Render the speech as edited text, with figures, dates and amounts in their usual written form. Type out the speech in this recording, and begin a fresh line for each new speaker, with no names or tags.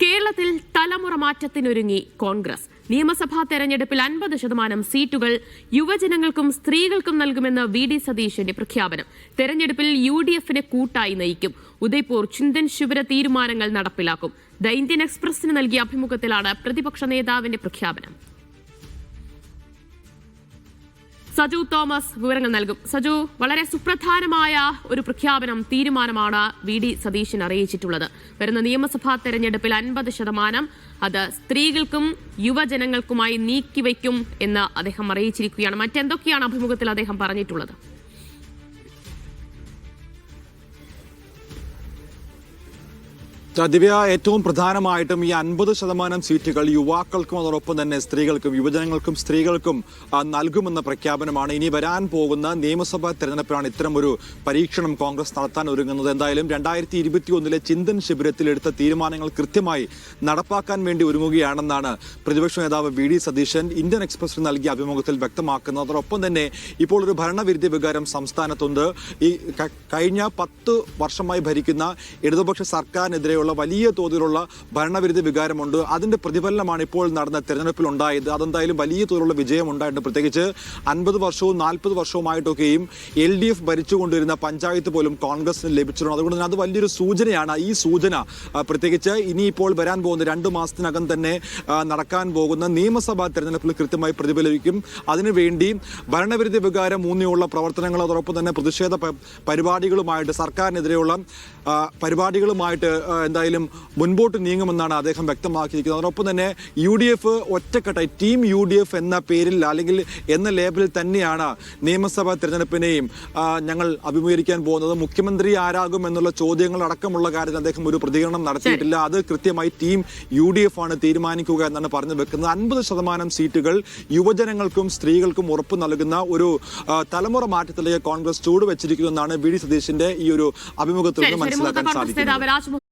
കേരളത്തിൽ തലമുറ മാറ്റത്തിനൊരുങ്ങി കോൺഗ്രസ്. നിയമസഭാ തെരഞ്ഞെടുപ്പിൽ 50% സീറ്റുകൾ യുവജനങ്ങൾക്കും സ്ത്രീകൾക്കും നൽകുമെന്ന് വി ഡി സതീശന്റെ പ്രഖ്യാപനം. തെരഞ്ഞെടുപ്പിൽ UDF-നെ കൂട്ടായി നയിക്കും. ഉദയ്പൂർ ചിന്തൻ ശിബിര തീരുമാനങ്ങൾ നടപ്പിലാക്കും. ദ ഇന്ത്യൻ എക്സ്പ്രസിന് നൽകിയ അഭിമുഖത്തിലാണ് പ്രതിപക്ഷ നേതാവിന്റെ പ്രഖ്യാപനം. സജു തോമസ് വിവരങ്ങൾ നൽകും. സജു, വളരെ സുപ്രധാനമായ ഒരു പ്രഖ്യാപനം, തീരുമാനമാണ് വി ഡി സതീശൻ അറിയിച്ചിട്ടുള്ളത്. വരുന്ന നിയമസഭാ തെരഞ്ഞെടുപ്പിൽ 50% അത് സ്ത്രീകൾക്കും യുവജനങ്ങൾക്കുമായി നീക്കിവെക്കും എന്ന് അദ്ദേഹം അറിയിച്ചിരിക്കുകയാണ്. മറ്റെന്തൊക്കെയാണ് അഭിമുഖത്തിൽ അദ്ദേഹം പറഞ്ഞിട്ടുള്ളത്?
ദിവ്യ, ഏറ്റവും പ്രധാനമായിട്ടും ഈ 50% സീറ്റുകൾ യുവാക്കൾക്കും അതോടൊപ്പം തന്നെ സ്ത്രീകൾക്കും, യുവജനങ്ങൾക്കും സ്ത്രീകൾക്കും നൽകുമെന്ന പ്രഖ്യാപനമാണ്. ഇനി വരാൻ പോകുന്ന നിയമസഭാ തെരഞ്ഞെടുപ്പിലാണ് ഇത്തരമൊരു പരീക്ഷണം കോൺഗ്രസ് നടത്താൻ ഒരുങ്ങുന്നത്. എന്തായാലും 2021 ചിന്തൻ ശിബിരത്തിൽ എടുത്ത തീരുമാനങ്ങൾ കൃത്യമായി നടപ്പാക്കാൻ വേണ്ടി ഒരുങ്ങുകയാണെന്നാണ് പ്രതിപക്ഷ നേതാവ് വി ഡി സതീശൻ ഇന്ത്യൻ എക്സ്പ്രസിന് നൽകിയ അഭിമുഖത്തിൽ വ്യക്തമാക്കുന്നത്. അതോടൊപ്പം തന്നെ ഇപ്പോൾ ഒരു ഭരണവിരുദ്ധ വികാരം സംസ്ഥാനത്തുണ്ട്. ഈ കഴിഞ്ഞ 10 വർഷമായി ഭരിക്കുന്ന ഇടതുപക്ഷ സർക്കാരിനെതിരെയുള്ള വലിയ തോതിലുള്ള ഭരണവിരുദ്ധ വികാരമുണ്ട്. അതിന്റെ പ്രതിഫലനമാണ് ഇപ്പോൾ നടന്ന തെരഞ്ഞെടുപ്പിൽ ഉണ്ടായത്. അതെന്തായാലും വലിയ തോതിലുള്ള വിജയം ഉണ്ടായിട്ടുണ്ട്. പ്രത്യേകിച്ച് 50 വർഷവും 40 വർഷവുമായിട്ടൊക്കെയും LDF ഭരിച്ചുകൊണ്ടിരുന്ന പഞ്ചായത്ത് പോലും കോൺഗ്രസിന് ലഭിച്ചിട്ടുണ്ട്. അതുകൊണ്ട് തന്നെ അത് വലിയൊരു സൂചനയാണ്. ഈ സൂചന പ്രത്യേകിച്ച് ഇനിയിപ്പോൾ വരാൻ പോകുന്ന 2 മാസത്തിനകം തന്നെ നടക്കാൻ പോകുന്ന നിയമസഭാ തെരഞ്ഞെടുപ്പിൽ കൃത്യമായി പ്രതിഫലിക്കും. അതിനുവേണ്ടി ഭരണവിരുദ്ധ വികാരം ഊന്നിയുള്ള പ്രവർത്തനങ്ങൾ, അതോടൊപ്പം തന്നെ പ്രതിഷേധ പരിപാടികളുമായിട്ട്, സർക്കാരിനെതിരെയുള്ള പരിപാടികളുമായിട്ട് എന്തായാലും മുൻപോട്ട് നീങ്ങുമെന്നാണ് അദ്ദേഹം വ്യക്തമാക്കിയിരിക്കുന്നത്. അതോടൊപ്പം തന്നെ UDF ഒറ്റക്കെട്ടായി ടീം UDF എന്ന പേരിൽ അല്ലെങ്കിൽ എന്ന ലേബലിൽ തന്നെയാണ് നിയമസഭാ തെരഞ്ഞെടുപ്പിനെയും ഞങ്ങൾ അഭിമുഖീകരിക്കാൻ പോകുന്നത്. മുഖ്യമന്ത്രി ആരാകും എന്നുള്ള ചോദ്യങ്ങൾ അടക്കമുള്ള കാര്യത്തിൽ അദ്ദേഹം ഒരു പ്രതികരണം നടത്തിയിട്ടില്ല. അത് കൃത്യമായി ടീം UDF ആണ് തീരുമാനിക്കുക എന്നാണ് പറഞ്ഞു വെക്കുന്നത്. 50% സീറ്റുകൾ യുവജനങ്ങൾക്കും സ്ത്രീകൾക്കും ഉറപ്പ് നൽകുന്ന ഒരു തലമുറ മാറ്റത്തിലേക്ക് കോൺഗ്രസ് ചൂടുവെച്ചിരിക്കുന്നു എന്നാണ് വി ഡി സതീശന്റെ ഈ ഒരു അഭിമുഖത്തിൽ നിന്ന് മനസ്സിലാക്കാൻ സാധിക്കുന്നത്.